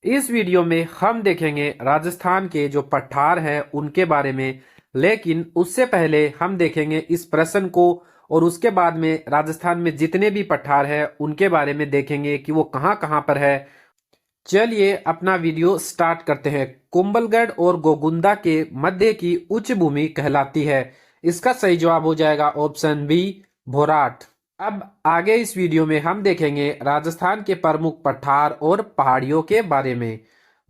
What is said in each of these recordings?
इस वीडियो में हम देखेंगे राजस्थान के जो पठार हैं उनके बारे में। लेकिन उससे पहले हम देखेंगे इस प्रश्न को, और उसके बाद में राजस्थान में जितने भी पठार हैं उनके बारे में देखेंगे कि वो कहाँ कहाँ पर है। चलिए अपना वीडियो स्टार्ट करते हैं। कुंभलगढ़ और गोगुंदा के मध्य की उच्च भूमि कहलाती है। इसका सही जवाब हो जाएगा ऑप्शन बी, भोराट। अब आगे इस वीडियो में हम देखेंगे राजस्थान के प्रमुख पठार और पहाड़ियों के बारे में।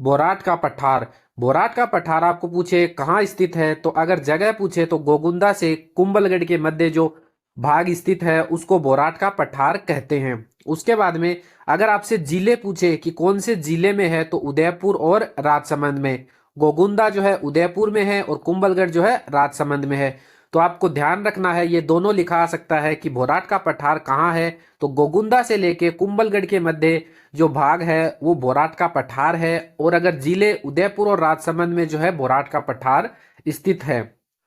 बोराट का पठार। बोराट का पठार आपको पूछे कहाँ स्थित है, तो अगर जगह पूछे तो गोगुंदा से कुंभलगढ़ के मध्य जो भाग स्थित है उसको बोराट का पठार कहते हैं। उसके बाद में अगर आपसे जिले पूछे कि कौन से जिले में है, तो उदयपुर और राजसमंद में। गोगुंदा जो है उदयपुर में है और कुंभलगढ़ जो है राजसमंद में है। तो आपको ध्यान रखना है, ये दोनों लिखा आ सकता है कि बोराट का पठार कहाँ है, तो गोगुंदा से लेके कुंभलगढ़ के मध्य जो भाग है वो बोराट का पठार है। और अगर जिले उदयपुर और राजसमंद में जो है बोराट का पठार स्थित है।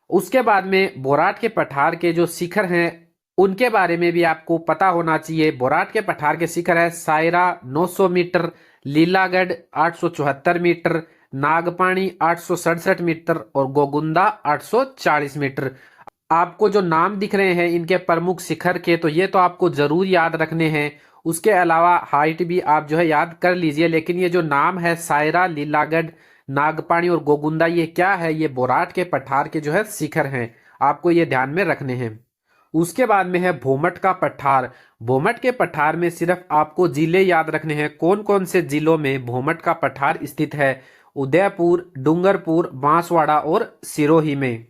उसके बाद में बोराट के पठार के जो शिखर हैं उनके बारे में भी आपको पता होना चाहिए। बोराट के पठार के शिखर है सायरा 900 मीटर, लीलागढ़ 874 मीटर, नागपाणी 867 मीटर और गोगुंदा 840 मीटर। आपको जो नाम दिख रहे हैं इनके प्रमुख शिखर के, तो ये तो आपको जरूर याद रखने हैं। उसके अलावा हाइट भी आप जो है याद कर लीजिए। लेकिन ये जो नाम है सायरा, लीलागढ़, नागपाणी और गोगुंदा, ये क्या है? ये बोराट के पठार के जो है शिखर हैं। आपको ये ध्यान में रखने हैं। उसके बाद में है भोमट का पठार। भोमट के पठार में सिर्फ आपको जिले याद रखने हैं। कौन कौन से जिलों में भोमट का पठार स्थित है? उदयपुर, डूंगरपुर, बांसवाड़ा और सिरोही में।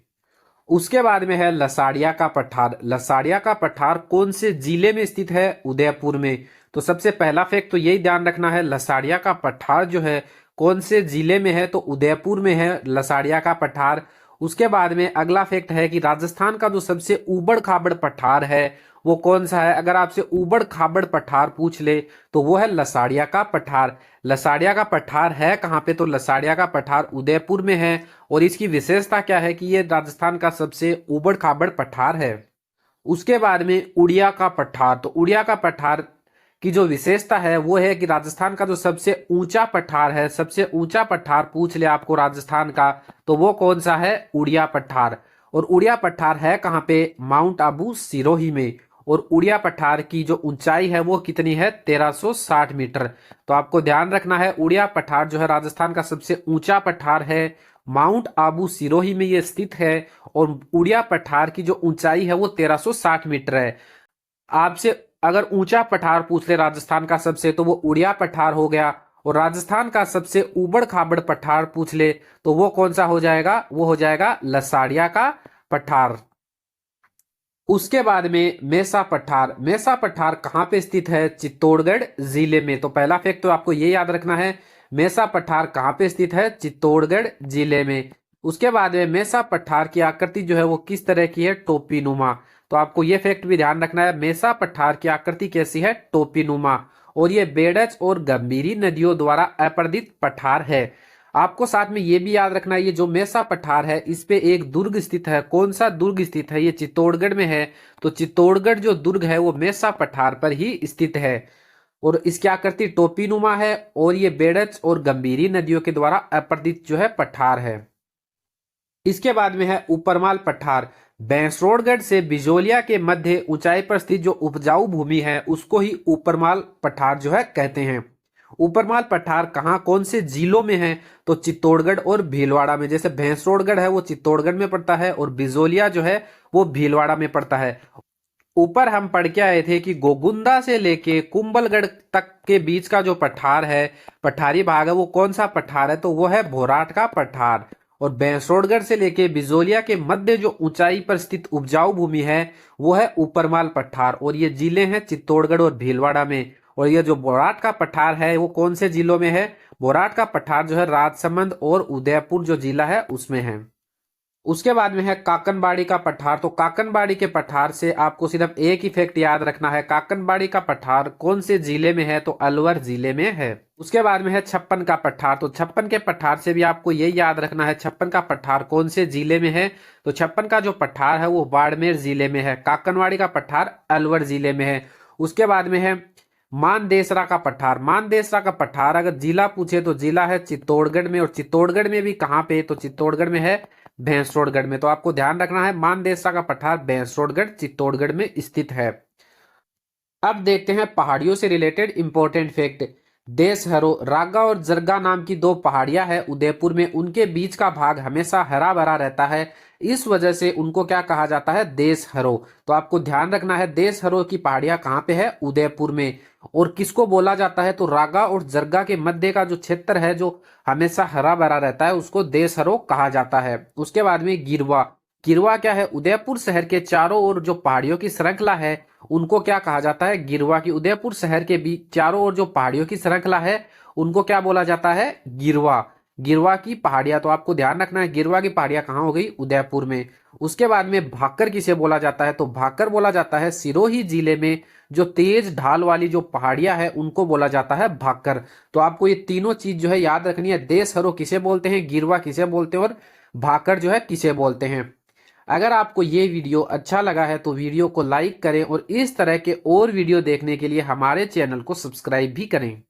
उसके बाद में है लसाड़िया का पठार। लसाड़िया का पठार कौन से जिले में स्थित है? उदयपुर में। तो सबसे पहला फैक्ट तो यही ध्यान रखना है, लसाड़िया का पठार जो है कौन से जिले में है, तो उदयपुर में है लसाड़िया का पठार। उसके बाद में अगला फैक्ट है कि राजस्थान का जो सबसे ऊबड़ खाबड़ पठार है वो कौन सा है। अगर आपसे ऊबड़ खाबड़ पठार पूछ ले तो वो है लसाड़िया का पठार। लसाड़िया का पठार है कहाँ पे? तो लसाड़िया का पठार उदयपुर में है। और इसकी विशेषता क्या है कि ये राजस्थान का सबसे ऊबड़ खाबड़ पठार है। उसके बाद में उड़िया का पठार। तो उड़िया का पठार की जो विशेषता है वो है कि राजस्थान का जो सबसे ऊंचा पठार है, सबसे ऊंचा पठार पूछ ले आपको राजस्थान का, तो वो कौन सा है? उड़िया पठार। और उड़िया पठार है कहाँ पे? माउंट आबू सिरोही में। और उड़िया पठार की जो ऊंचाई है वो कितनी है? 1360 मीटर। तो आपको ध्यान रखना है, उड़िया पठार जो है राजस्थान का सबसे ऊंचा पठार है। माउंट आबू सिरोही में ये स्थित है। और उड़िया पठार की जो ऊंचाई है वो 1360 मीटर है। आपसे अगर ऊंचा पठार पूछ ले राजस्थान का सबसे, तो वो उड़िया पठार हो गया। और राजस्थान का सबसे ऊबड़ खाबड़ पठार पूछ ले तो वो कौन सा हो जाएगा? वो हो जाएगा लसाड़िया का पठार। उसके बाद में मेसा पठार। मेसा पठार कहाँ पे स्थित है? चित्तौड़गढ़ जिले में। तो पहला फैक्ट तो आपको ये याद रखना है, मेसा पठार कहाँ पे स्थित है? चित्तौड़गढ़ जिले में। उसके बाद में मेसा पठार की आकृति जो है वो किस तरह की है? टोपी नुमा। तो आपको ये फैक्ट भी ध्यान रखना है, मेसा पठार की आकृति कैसी है? टोपी नुमा। और ये बेडच और गंभीरी नदियों द्वारा अपर्दित पठार है। आपको साथ में ये भी याद रखना है, ये जो मेसा पठार है इस पे एक दुर्ग स्थित है। कौन सा दुर्ग स्थित है? ये चित्तौड़गढ़ में है। तो चित्तौड़गढ़ जो दुर्ग है वो मेसा पठार पर ही स्थित है। और इसकी आकृति टोपीनुमा है। और ये बेडच और गंभीरी नदियों के द्वारा अपर्दित जो है पठार है। इसके बाद में है ऊपरमाल पठार। भैंसरोडगढ़ से बिजोलिया के मध्य ऊंचाई पर स्थित जो उपजाऊ भूमि है उसको ही ऊपरमाल पठार जो है कहते हैं। ऊपरमाल पठार कहाँ कौन से जिलों में है? तो चित्तौड़गढ़ और भीलवाड़ा में। जैसे भैंसरोडगढ़ है वो चित्तौड़गढ़ में पड़ता है और बिजोलिया जो है वो भीलवाड़ा में पड़ता है। ऊपर हम पढ़ के आए थे कि गोगुंदा से लेके कुंभलगढ़ तक के बीच का जो पठार है, पठारी भाग है, वो कौन सा पठार है? तो वो है भोराट का पठार। और भैंसरोडगढ़ से लेके बिजोलिया के मध्य जो ऊंचाई पर स्थित उपजाऊ भूमि है वो है ऊपरमाल पठार। और ये जिले हैं चित्तौड़गढ़ और भीलवाड़ा में। और ये जो बोराट का पठार है वो कौन से जिलों में है? बोराट का पठार जो है राजसमंद और उदयपुर जो जिला है उसमें है। उसके बाद में है काकनबाड़ी का पठार। तो काकनबाड़ी के पठार से आपको सिर्फ एक ही फैक्ट याद रखना है, काकनबाड़ी का पठार कौन से जिले में है? तो अलवर जिले में है। उसके बाद में है छप्पन का पठार। तो छप्पन के पठार से भी आपको यही याद रखना है, छप्पन का पठार कौन से जिले में है? तो छप्पन का जो पठार है वो बाड़मेर जिले में है। काकनबाड़ी का पठार अलवर जिले में है। उसके बाद में है मानदेसरा का पठार, मानदेसरा का पठार अगर जिला पूछे तो जिला है चित्तौड़गढ़ में, और चित्तौड़गढ़ में भी कहाँ पे, तो चित्तौड़गढ़ में है भैंसरोडगढ़ में। तो आपको ध्यान रखना है मानदेसरा का पठार भैंसरोडगढ़ चित्तौड़गढ़ में स्थित है। अब देखते हैं पहाड़ियों से रिलेटेड इंपॉर्टेंट फैक्ट। देशहरो, रागा और जरगा नाम की दो पहाड़ियां हैं उदयपुर में, उनके बीच का भाग हमेशा हरा भरा रहता है, इस वजह से उनको क्या कहा जाता है, देशहरो। तो आपको ध्यान रखना है देशहरो की पहाड़ियां कहाँ पे है, उदयपुर में। और किसको बोला जाता है, तो रागा और जरगा के मध्य का जो क्षेत्र है जो हमेशा हरा भरा रहता है उसको देशहरो कहा जाता है। उसके बाद में गिरवा, गिरवा क्या है, उदयपुर शहर के चारों ओर जो पहाड़ियों की श्रृंखला है उनको क्या कहा जाता है, गिरवा की। उदयपुर शहर के बीच चारों ओर जो पहाड़ियों की श्रृंखला है उनको क्या बोला जाता है, गिरवा, गिरवा की पहाड़ियां। तो आपको ध्यान रखना है गिरवा की पहाड़ियां कहाँ हो गई, उदयपुर में। उसके बाद में भाकर किसे बोला जाता है, तो भाकर बोला जाता है सिरोही जिले में जो तेज ढाल वाली जो पहाड़ियां है उनको बोला जाता है भाकर। तो आपको ये तीनों चीज जो है याद रखनी है, देशहरो किसे बोलते हैं, गिरवा किसे बोलते हैं, और भाकर जो है किसे बोलते हैं। अगर आपको ये वीडियो अच्छा लगा है तो वीडियो को लाइक करें और इस तरह के और वीडियो देखने के लिए हमारे चैनल को सब्सक्राइब भी करें।